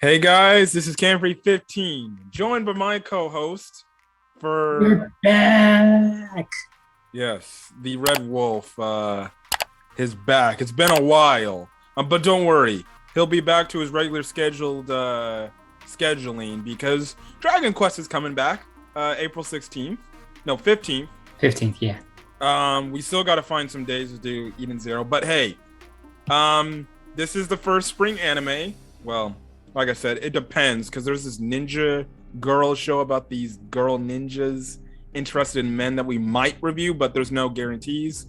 Hey guys, this is Camfrey15, joined by my co-host for We're back. the Redwolf. His back. It's been a while, but don't worry, he'll be back to his regular scheduled scheduling because Dragon Quest is coming back April 16th, no 15th. 15th, yeah. We still got to find some days to do Eden Zero, but hey, um, this is the first spring anime. Well, like I said, it depends because there's this ninja girl show about these girl ninjas interested in men that we might review, but there's no guarantees.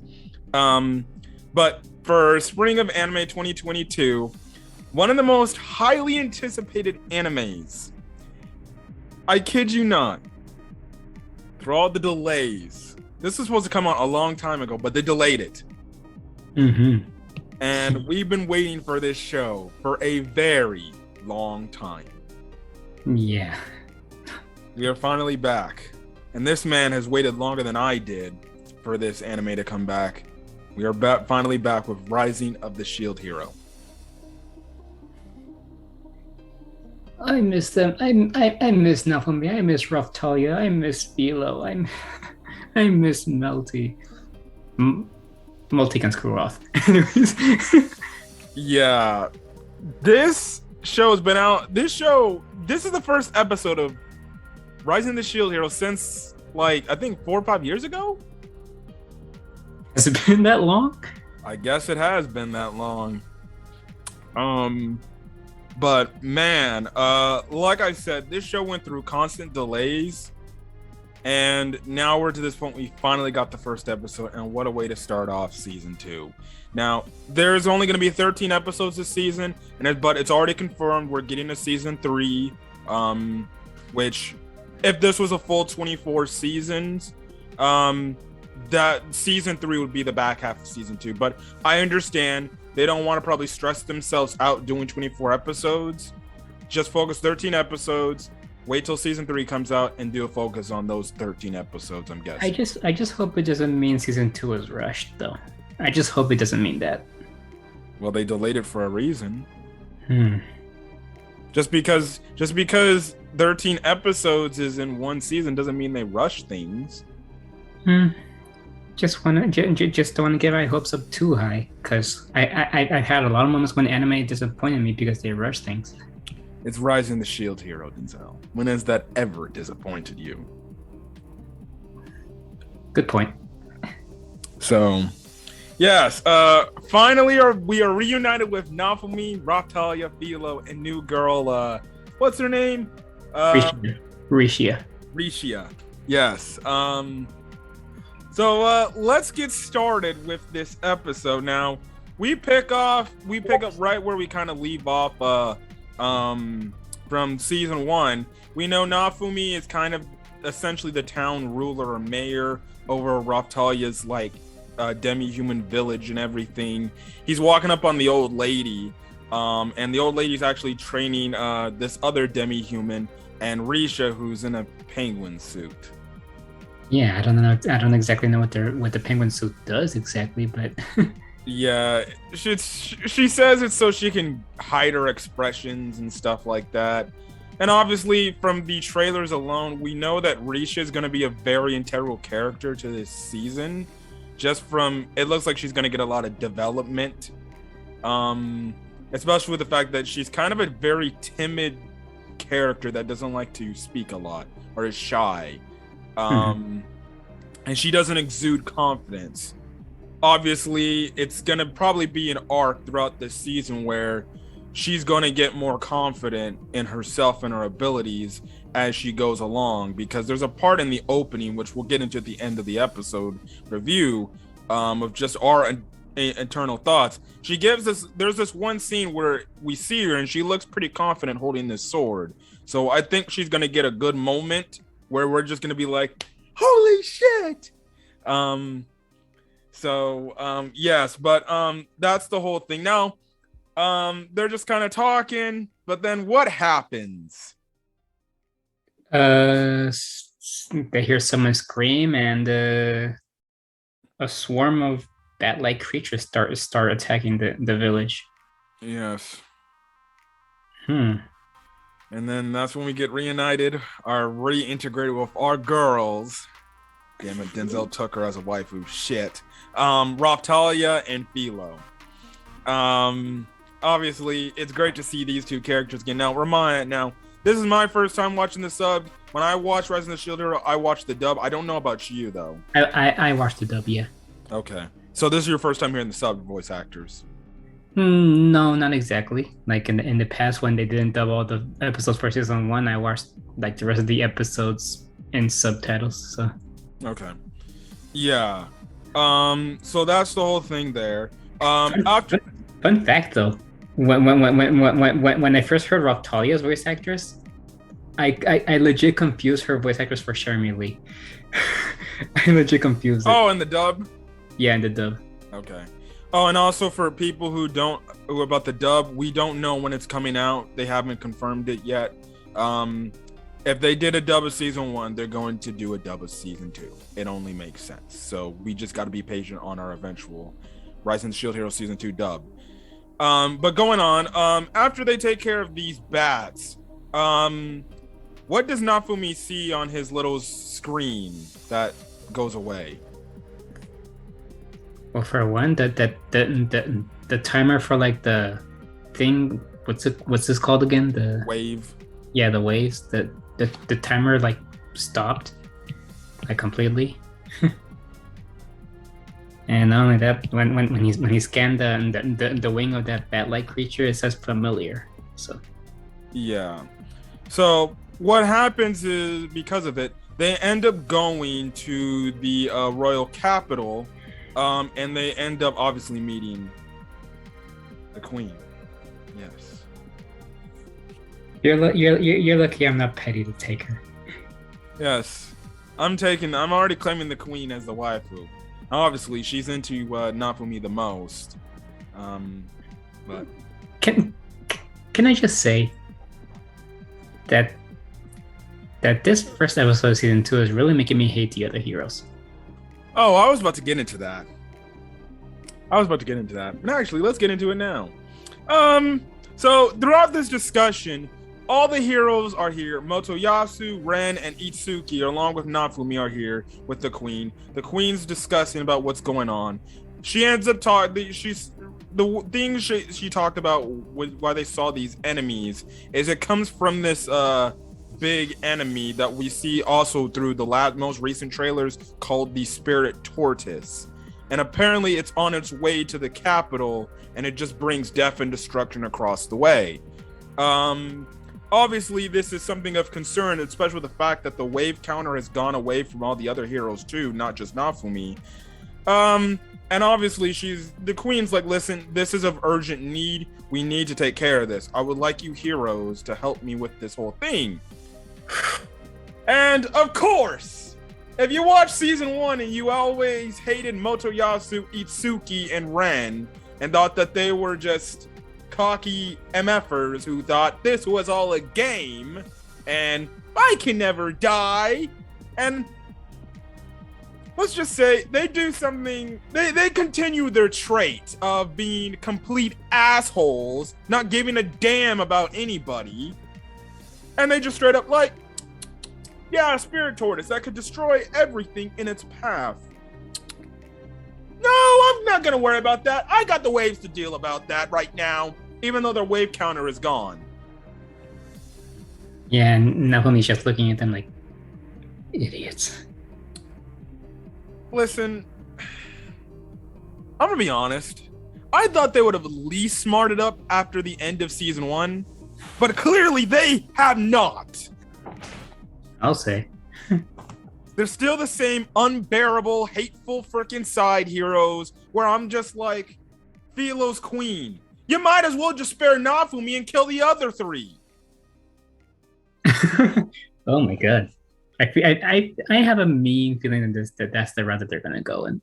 Um, but for spring of anime 2022, one of the most highly anticipated animes. I kid you not. Through all the delays, this was supposed to come out a long time ago, but they delayed it. Mm-hmm. And we've been waiting for this show for a very long time. Yeah. We are finally back. And this man has waited longer than I did for this anime to come back. We are finally back with Rising of the Shield Hero. I miss them. I miss Naofumi. I miss Raftalia. I miss Philo. I miss Melty. Melty can screw off. Anyways. Yeah. This show has been out. This is the first episode of Rising the Shield Hero since, like, I think 4 or 5 years ago? Has it been that long? I guess it has been that long. But man, like I said, this show went through constant delays. And now we're to this point, we finally got the first episode, and what a way to start off season 2. Now, there's only going to be 13 episodes this season, but it's already confirmed we're getting to season 3, which, if this was a full 24 seasons, that season 3 would be the back half of season 2. But I understand they don't want to probably stress themselves out doing 24 episodes. Just focus 13 episodes. Wait till season 3 comes out and do a focus on those 13 episodes, I'm guessing. I just hope it doesn't mean season 2 is rushed, though. I just hope it doesn't mean that. Well, they delayed it for a reason. Hmm. Just because 13 episodes is in one season doesn't mean they rush things. Just don't want to get my hopes up too high, because I had a lot of moments when anime disappointed me because they rush things. It's Rising the Shield Hero, Denzel. When has that ever disappointed you? Good point. So, yes, finally we are reunited with Naofumi, Raftalia, Philo, and new girl, what's her name? Rishia. Rishia. Yes. So let's get started with this episode. Now, we pick up right where we kind of leave off from season 1. We know Naofumi is kind of essentially the town ruler or mayor over Raftalia's like demi-human village and everything. He's walking up on the old lady, and the old lady's actually training this other demi-human and Risha, who's in a penguin suit. Yeah, I don't exactly know what the penguin suit does exactly, but yeah, she says it's so she can hide her expressions and stuff like that. And obviously, from the trailers alone, we know that Risha is going to be a very integral character to this season. Just from, it looks like she's going to get a lot of development. Especially with the fact that she's kind of a very timid character that doesn't like to speak a lot or is shy. And she doesn't exude confidence. Obviously, it's going to probably be an arc throughout this season where she's going to get more confident in herself and her abilities as she goes along, because there's a part in the opening, which we'll get into at the end of the episode review, of just our internal thoughts. She gives us, there's this one scene where we see her and she looks pretty confident holding this sword. So I think she's going to get a good moment where we're just going to be like, holy shit. Yes, but that's the whole thing. Now, they're just kind of talking, but then what happens? they hear someone scream, and a swarm of bat-like creatures start attacking the village. Yes. Hmm. And then that's when we get reunited, are reintegrated with our girls. Damn it, Denzel took her as a waifu. Shit. Raptalia and Philo. Obviously, it's great to see these two characters again. Now, this is my first time watching the sub. When I watched Rise of the Shield Hero, I watched the dub. I don't know about you, though. I watched the dub, yeah. Okay. So this is your first time hearing the sub voice actors. No, not exactly. Like in the past, when they didn't dub all the episodes for season 1, I watched like the rest of the episodes in subtitles. So okay, yeah. So that's the whole thing there. Fun fact though, when I first heard Raptalia's voice actress, I legit confused her voice actress for Shermie Lee. I legit confused it. Oh, in the dub. Yeah, in the dub. Okay. Oh, and also for people who about the dub, we don't know when it's coming out. They haven't confirmed it yet. If they did a dub of season 1, they're going to do a dub of season 2. It only makes sense. So we just got to be patient on our eventual Rise of the Shield Hero season 2 dub. But going on, after they take care of these bats, what does Naofumi see on his little screen that goes away? Well, for one, the timer for like the thing, what's this called again? The wave. Yeah, the waves. The timer like stopped, like completely. And not only that, when he scanned the wing of that bat-like creature, it says familiar. So. Yeah. So what happens is, because of it, they end up going to the royal capital. And they end up obviously meeting the queen. Yes. You're lucky I'm not petty to take her. Yes. I'm already claiming the queen as the waifu. Obviously, she's into Naofumi the most. But can I just say that this first episode of season 2 is really making me hate the other heroes. Oh, I was about to get into that. No, actually, let's get into it now. So throughout this discussion, all the heroes are here. Motoyasu, Ren, and Itsuki, along with Naofumi, are here with the queen. The queen's discussing about what's going on. She ends up talking. The things she talked about why they saw these enemies is it comes from this big enemy that we see also through the most recent trailers called the Spirit Tortoise. And apparently it's on its way to the capital, and it just brings death and destruction across the way. Obviously, this is something of concern, especially with the fact that the wave counter has gone away from all the other heroes too, not just Naofumi. And obviously the queen's like, listen, this is of urgent need. We need to take care of this. I would like you heroes to help me with this whole thing. And of course, if you watch season 1 and you always hated Motoyasu, Itsuki, and Ren and thought that they were just cocky MFers who thought this was all a game and I can never die, and let's just say they do something, they continue their trait of being complete assholes, not giving a damn about anybody, and they just straight up like, yeah, a spirit tortoise that could destroy everything in its path. No, I'm not gonna worry about that. I got the waves to deal about that right now, even though their wave counter is gone. Yeah, and Naomi's just looking at them like idiots. Listen, I'm gonna be honest. I thought they would have at least smarted up after the end of season 1, but clearly they have not. I'll say. They're still the same unbearable, hateful freaking side heroes where I'm just like, Philo's queen. You might as well just spare Naofumi and kill the other 3. Oh my god. I have a mean feeling that's the route that they're gonna go in.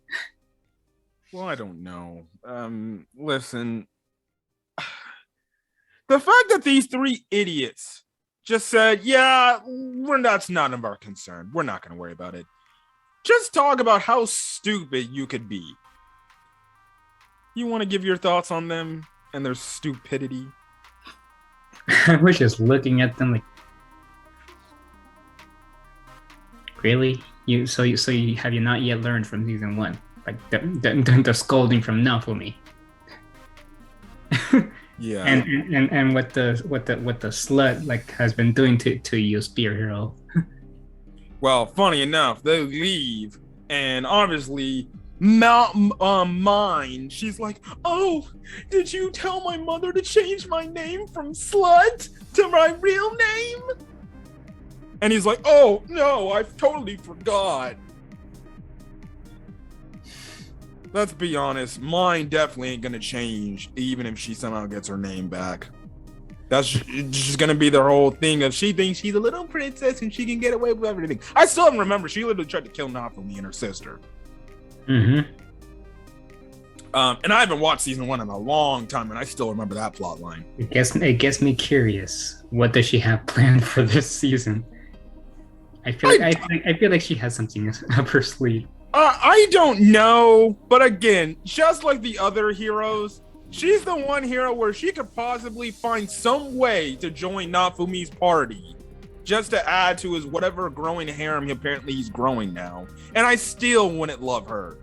Well, I don't know. Listen. The fact that these 3 idiots just said, yeah, that's none of our concern. We're not going to worry about it. Just talk about how stupid you could be. You want to give your thoughts on them and their stupidity? I was just looking at them like, really? So you have you not yet learned from season one? Like the scolding from Naofumi. Yeah. And what the slut like has been doing to you, Spear Hero. Well, funny enough, they leave, and obviously, mine. She's like, "Oh, did you tell my mother to change my name from slut to my real name?" And he's like, "Oh no, I totally forgot." Let's be honest, mine definitely ain't gonna change, even if she somehow gets her name back. That's just gonna be the whole thing of she thinks she's a little princess and she can get away with everything. I still don't remember. She literally tried to kill Naofumi and her sister. Mm-hmm. And I haven't watched season one in a long time, and I still remember that plot line. It gets me curious. What does she have planned for this season? I feel like she has something up her sleeve. I don't know, but again, just like the other heroes, she's the one hero where she could possibly find some way to join Naofumi's party, just to add to his whatever growing harem apparently he's growing now. And I still wouldn't love her.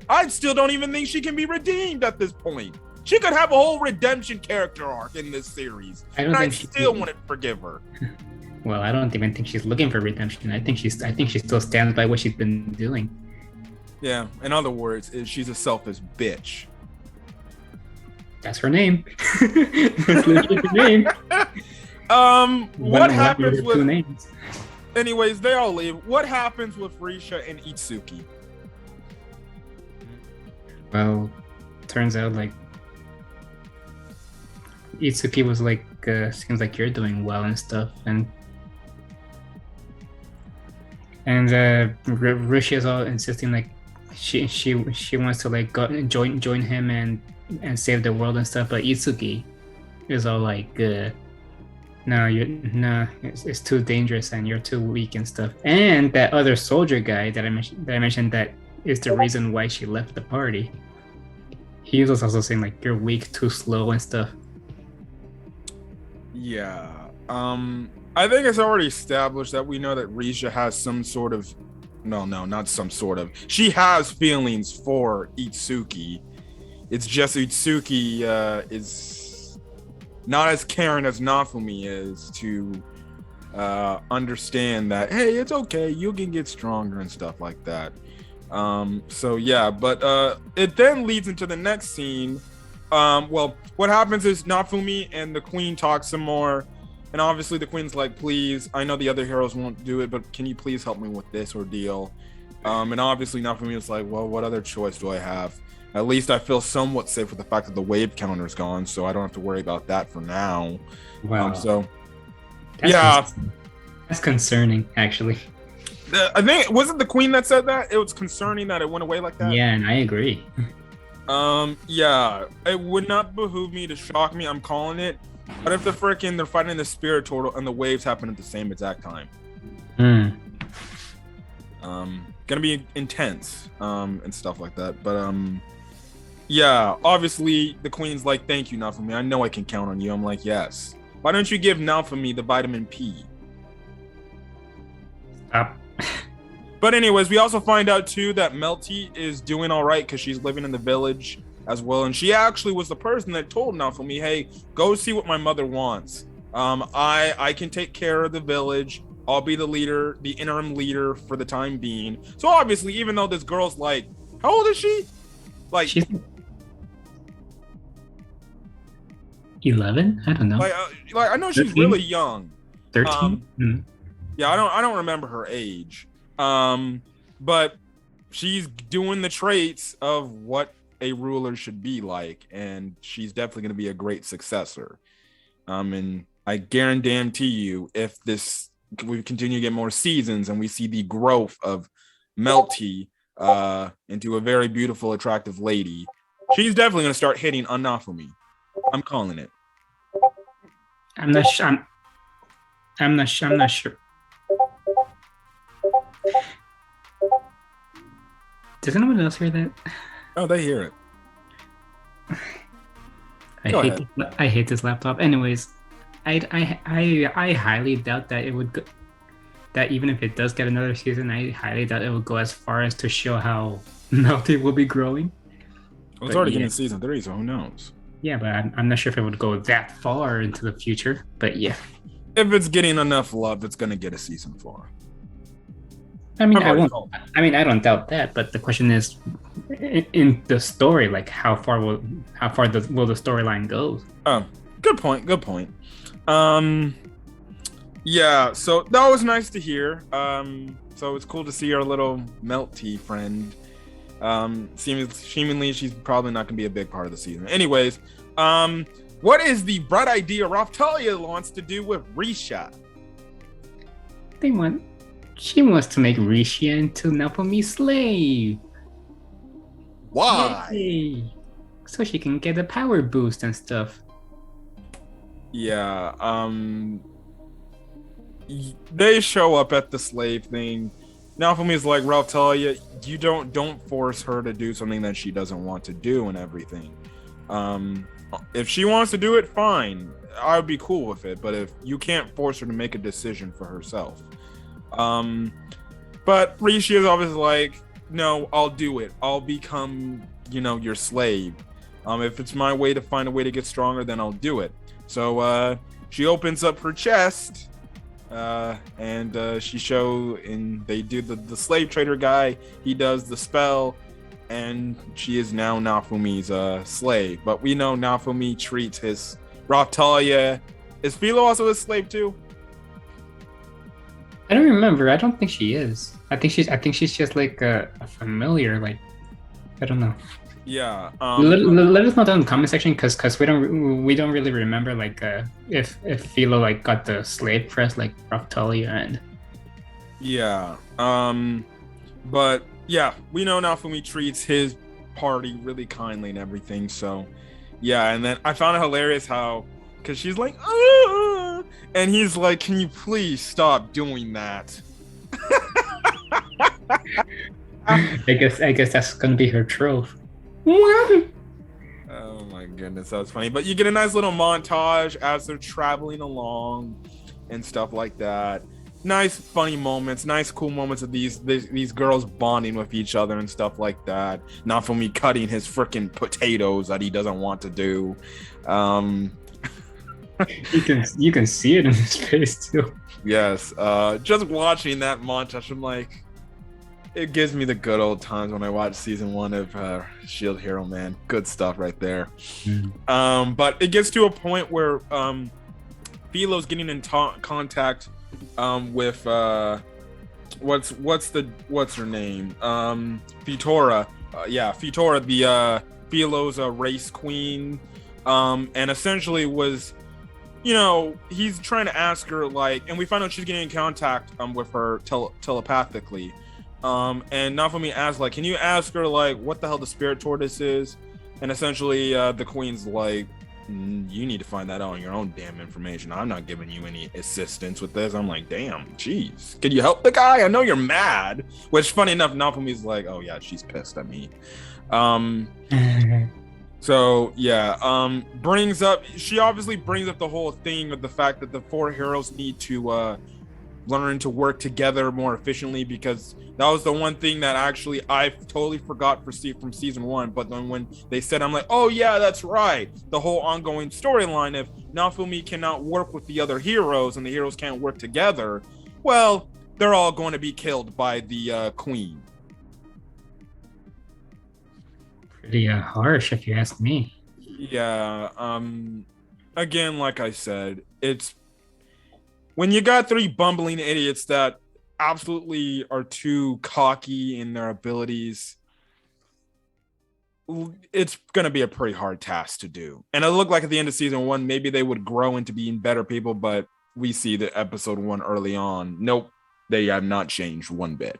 I still don't even think she can be redeemed at this point. She could have a whole redemption character arc in this series, and I still wouldn't forgive her. Well, I don't even think she's looking for redemption. I think she still stands by what she's been doing. Yeah, in other words, she's a selfish bitch. That's her name. That's literally her name. What happens with two names? Anyways, they all leave. What happens with Risha and Itsuki? Well, turns out like Itsuki was like, seems like you're doing well and stuff, and Rishi is all insisting like she wants to like go and join him and save the world and stuff, but Itsuki is all like, no, it's too dangerous and you're too weak and stuff. And that other soldier guy that I mentioned that is the reason why she left the party. He was also saying like you're weak, too slow and stuff. Yeah. I think it's already established that we know that Risha has some sort of not some sort of. She has feelings for Itsuki. It's just Itsuki is not as caring as Naofumi is to understand that, hey, it's okay, you can get stronger and stuff like that. So yeah, but it then leads into the next scene. Well, what happens is Naofumi and the queen talk some more, and obviously the queen's like, please, I know the other heroes won't do it, but can you please help me with this ordeal? And obviously Naofumi is like, well, what other choice do I have? At least I feel somewhat safe with the fact that the wave counter is gone, so I don't have to worry about that for now. Wow. That's concerning, actually. I think, was it the queen that said that? It was concerning that it went away like that? Yeah, and I agree. Yeah, it would not behoove me to shock me. I'm calling it. But if they're fighting the spirit turtle and the waves happen at the same exact time. Gonna be intense, and stuff like that. But yeah, obviously the queen's like, thank you, Naofumi. I know I can count on you. I'm like, yes. Why don't you give Naofumi the vitamin P? Stop. But anyways, we also find out too that Melty is doing all right because she's living in the village as well, and she actually was the person that told Naofumi, hey, go see what my mother wants. I can take care of the village. I'll be the leader, the interim leader for the time being. So obviously, even though this girl's like, how old is she? Like, she's 11. I don't know. Like I know 13? She's really young. 13. Yeah, I don't remember her age. But she's doing the traits of what a ruler should be like, and she's definitely going to be a great successor. And I guarantee you, if we continue to get more seasons and we see the growth of Melty into a very beautiful, attractive lady, she's definitely going to start hitting on Naofumi. I'm calling it. I'm not sure. Does anyone else hear that? Oh, they hear it. I hate this laptop. Anyways, I highly doubt that it would go, that even if it does get another season, I highly doubt it would go as far as to show how Melty will be growing. Well, it's But already yeah, getting season 3, so who knows? yeah, but I'm not sure if it would go that far into the future. But yeah, If it's getting enough love, it's gonna get a season 4. I mean, I've I already won't. called it. I mean, I don't doubt that. But the question is, in the story, like how far will the storyline go? Oh, good point. Good point. Um, yeah. So that was nice to hear. So it's cool to see our little Melty friend. Seemingly she's probably not gonna be a big part of the season. Anyways, what is the bright idea Raftalia wants to do with Risha? They want. She wants to make Rishi into Naofumi's slave. Why? Yay. So she can get a power boost and stuff. Yeah. They show up at the slave thing. Naofumi's like, Raftalia, you don't force her to do something that she doesn't want to do and everything. If she wants to do it, fine. I would be cool with it. But if you can't force her to make a decision for herself. But Rishi is obviously like, no, I'll do it. I'll become, your slave. If it's my way to find a way to get stronger, then I'll do it. So she opens up her chest, and they do the slave trader guy. He does the spell, and she is now Naofumi's slave. But we know Naofumi treats his Raftalia. Is Philo also his slave too? I don't remember. I don't think she is. I think she's just like a familiar. Like, I don't know. Yeah. Let us know down in the comment section because we don't really remember like if Philo like got the slave press like Raftalia and. Yeah. But yeah, we know Naofumi treats his party really kindly and everything. So yeah, and then I found it hilarious how, because she's like, ah! And he's like, can you please stop doing that? I guess that's gonna be her trope. Oh my goodness, that was funny. But you get a nice little montage as they're traveling along and stuff like that. Nice funny moments, nice cool moments of these girls bonding with each other and stuff like that. Not for me cutting his freaking potatoes that he doesn't want to do. You can see it in his face too. Yes, just watching that montage, I'm like, it gives me the good old times when I watch season 1 of Shield Hero, man. Good stuff right there. But it gets to a point where Philo's getting in contact with what's her name? Futura. Futura, the Philo's race queen, and essentially was, he's trying to ask her, like, and we find out she's getting in contact with her telepathically. And Naofumi asks, like, can you ask her, like, what the hell the spirit tortoise is? And essentially the queen's like, you need to find that out on your own damn information. I'm not giving you any assistance with this. I'm like, damn, jeez, can you help the guy? I know you're mad. Which, funny enough, Naofumi's like, oh yeah, she's pissed at me. So yeah, she obviously brings up the whole thing of the fact that the 4 heroes need to learn to work together more efficiently, because that was the one thing that actually I totally forgot from season 1. But then when they said, I'm like, oh yeah, that's right. The whole ongoing storyline, if Naofumi cannot work with the other heroes and the heroes can't work together, well, they're all going to be killed by the queen. Pretty harsh, if you ask me. Yeah. Again, like I said, it's when you got 3 bumbling idiots that absolutely are too cocky in their abilities, it's going to be a pretty hard task to do. And it looked like at the end of season 1, maybe they would grow into being better people, but we see the episode 1 early on. Nope, they have not changed one bit.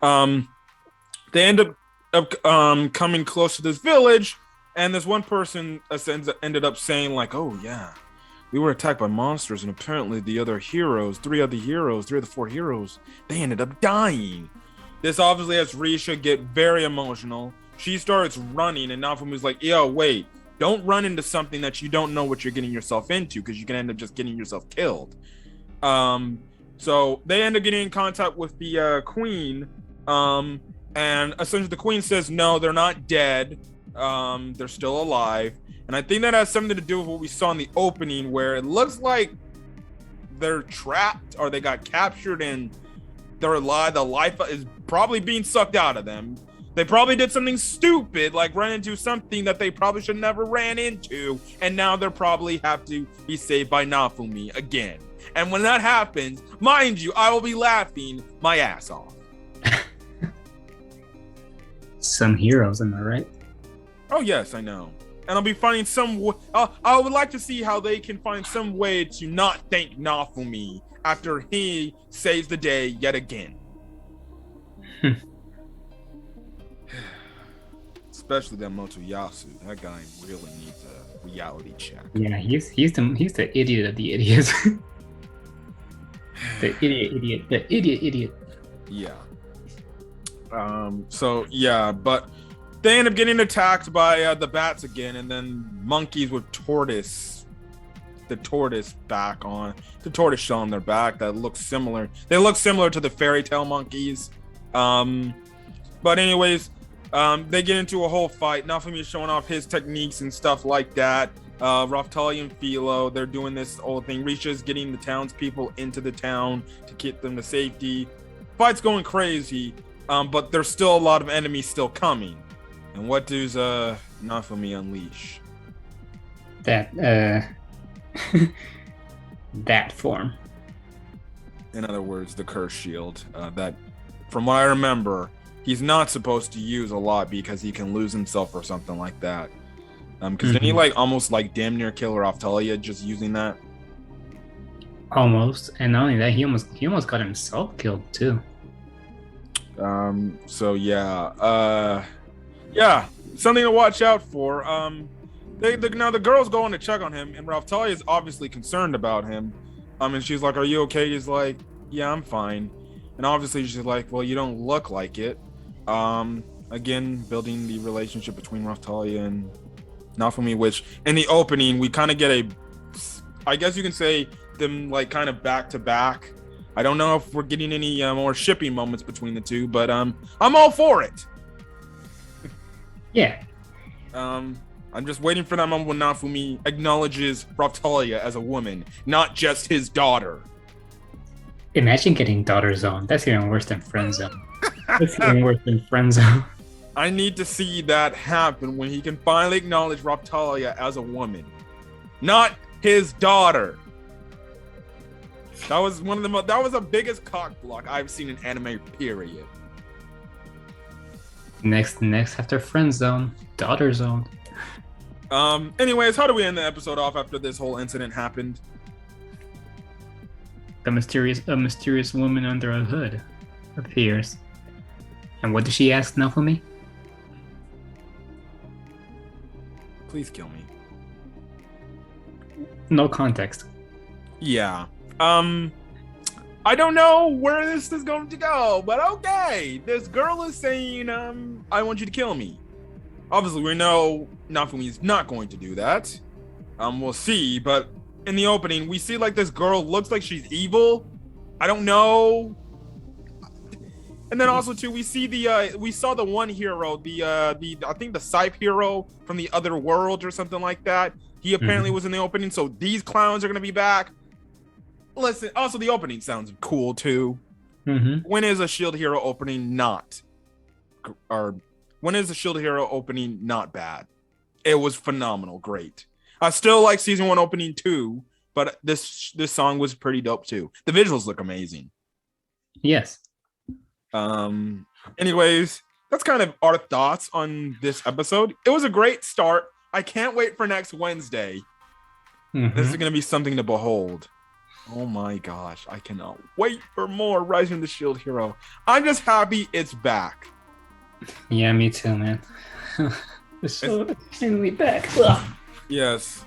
They end up coming close to this village, and this one person ended up saying, like, oh yeah, we were attacked by monsters, and apparently the other heroes, 3 of the 4 heroes, they ended up dying. This obviously has Risha get very emotional. She starts running, and Naofumi's like, yo, wait, don't run into something that you don't know what you're getting yourself into, because you can end up just getting yourself killed. So they end up getting in contact with the queen, and essentially the queen says no, they're not dead, they're still alive. And I think that has something to do with what we saw in the opening, where it looks like they're trapped or they got captured and they're alive. The life is probably being sucked out of them. They probably did something stupid, like run into something that they probably should never ran into, and now they're probably have to be saved by Naofumi again. And when that happens, mind you, I will be laughing my ass off. Some heroes, am I right? Oh yes, I know. And I'll be finding some. I would like to see how they can find some way to not thank Naofumi after he saves the day yet again. Especially that Motoyasu. That guy really needs a reality check. Yeah, he's the idiot of the idiots. The idiot. Yeah. So yeah, but they end up getting attacked by the bats again, and then monkeys with the tortoise shell on their back that looks similar. They look similar to the fairy tale monkeys. But anyways, they get into a whole fight. Naofumi is showing off his techniques and stuff like that. Raftalia and Philo, they're doing this whole thing. Risha's getting the townspeople into the town to get them to safety. Fight's going crazy, but there's still a lot of enemies still coming. And what does Naofumi unleash? That that form. In other words, the curse shield. That, from what I remember, he's not supposed to use a lot because he can lose himself or something like that. Because didn't he almost damn near kill Raftalia just using that? Almost, and not only that, he almost got himself killed too. So yeah, something to watch out for. Now the girl's going to check on him, and Raftalia is obviously concerned about him. And she's like, "Are you okay?" He's like, "Yeah, I'm fine." And obviously she's like, "Well, you don't look like it." Again, building the relationship between Raftalia and Naofumi, which in the opening we kind of get I guess you can say them kind of back to back. I don't know if we're getting any more shipping moments between the two, but I'm all for it. Yeah. I'm just waiting for that moment when Naofumi acknowledges Raftalia as a woman, not just his daughter. Imagine getting daughter zone. That's even worse than friend zone. That's even worse than friend zone. I need to see that happen when he can finally acknowledge Raftalia as a woman, not his daughter. That was that was the biggest cock block I've seen in anime, period. Next after friend zone, daughter zone. Anyways, how do we end the episode off after this whole incident happened? A mysterious woman under a hood appears. And what does she ask Naofumi? Please kill me. No context. Yeah. I don't know where this is going to go, but okay. This girl is saying, I want you to kill me. Obviously, we know Naofumi is not going to do that. We'll see, but in the opening, we see this girl looks like she's evil. I don't know. And then also too, we saw the one hero, I think the Sipe hero from the other world or something like that. He apparently was in the opening, so these clowns are gonna be back. Listen, also the opening sounds cool too. When is a Shield Hero opening not? Or when is a Shield Hero opening not bad? It was phenomenal, great. I still like season 1 opening too, but this song was pretty dope too. The visuals look amazing. Yes. Anyways, that's kind of our thoughts on this episode. It was a great start. I can't wait for next Wednesday. This is going to be something to behold. Oh my gosh, I cannot wait for more Rising of the Shield Hero. I'm just happy it's back. Yeah, me too, man. It's so extremely back. Ugh. Yes.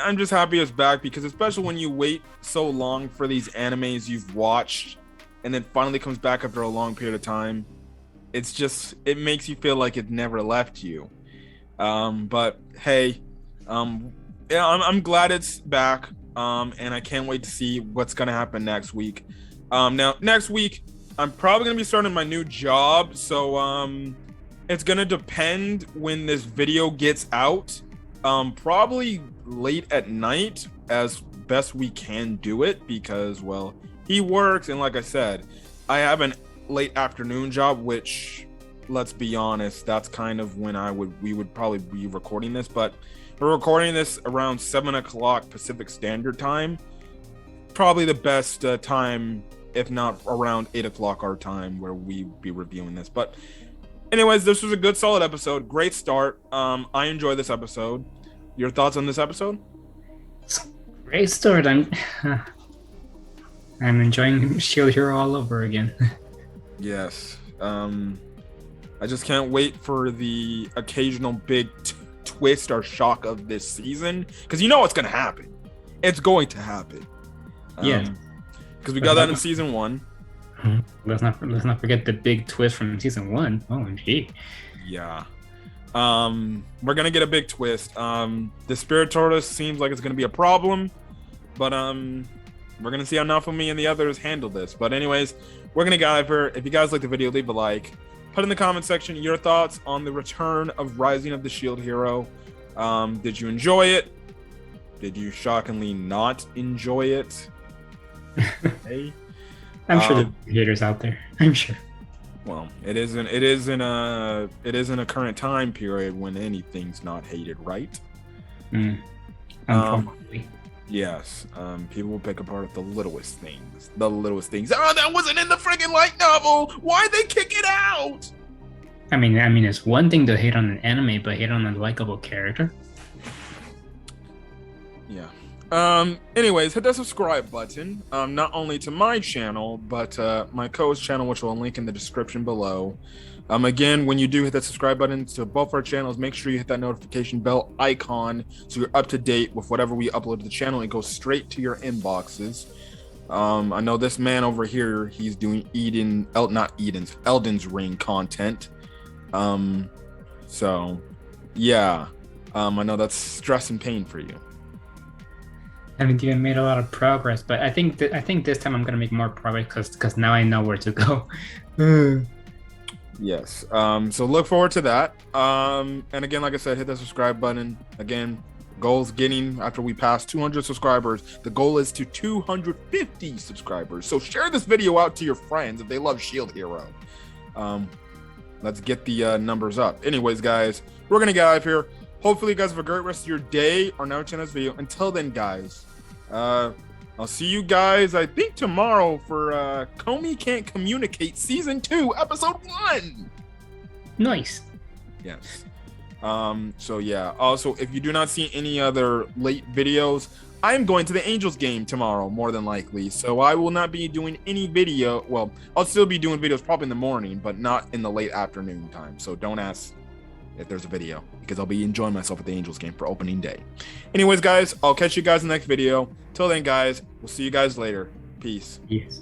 I'm just happy it's back because especially when you wait so long for these animes you've watched and then finally comes back after a long period of time, it makes you feel like it never left you. But hey, Yeah, I'm glad it's back. And I can't wait to see what's gonna happen next week. Now next week I'm probably gonna be starting my new job, so it's gonna depend when this video gets out. Probably late at night as best we can do it because, well, he works, and like I said, I have an late afternoon job, which, let's be honest, that's kind of when we would probably be recording this, but we're recording this around 7 o'clock Pacific Standard Time. Probably the best time, if not around 8 o'clock our time, where we be reviewing this. But anyways, this was a good, solid episode. Great start. I enjoyed this episode. Your thoughts on this episode? Great start. I'm enjoying Shield Hero all over again. Yes. I just can't wait for the occasional big twist or shock of this season, because you know what's going to happen. It's going to happen. Yeah. Because we got that in season 1. Let's not forget the big twist from season 1. OMG. Yeah. We're gonna get a big twist. The Spirit Tortoise seems like it's gonna be a problem, but we're gonna see how Naofumi and the others handle this. But anyways, we're gonna go over. If you guys like the video, leave a like. Put in the comment section your thoughts on the return of Rising of the Shield Hero. Did you enjoy it? Did you shockingly not enjoy it? Hey. I'm sure there are haters out there. I'm sure. Well, it isn't a current time period when anything's not hated, right? Unfortunately. Yes. People will pick apart the littlest things. The littlest things. Oh, that wasn't in the friggin' light novel. Why'd they kick it out? I mean, it's one thing to hate on an anime, but hate on a likable character. Yeah. Anyways, hit that subscribe button, not only to my channel, but my co-host channel, which will link in the description below. Again, when you do hit that subscribe button to both our channels, make sure you hit that notification bell icon so you're up to date with whatever we upload to the channel. It goes straight to your inboxes. I know this man over here, he's doing Elden's Ring content. So yeah, I know that's stress and pain for you. I haven't even made a lot of progress, but I think this time I'm gonna make more progress because now I know where to go. Yes. So look forward to that. And again, like I said, hit the subscribe button. Again, goal's getting, after we pass 200 subscribers, the goal is to 250 subscribers. So share this video out to your friends if they love Shield Hero. Let's get the numbers up. Anyways, guys, we're gonna get out of here. Hopefully you guys have a great rest of your day or now watching this video. Until then, guys, I'll see you guys, I think, tomorrow for Comey Can't Communicate Season 2, Episode 1. Nice. Yes. So yeah. Also, if you do not see any other late videos, I am going to the Angels game tomorrow, more than likely. So I will not be doing any video. Well, I'll still be doing videos probably in the morning, but not in the late afternoon time. So don't ask if there's a video, because I'll be enjoying myself at the Angels game for opening day. Anyways, guys, I'll catch you guys in the next video. Till then, guys, we'll see you guys later. Peace. Yes.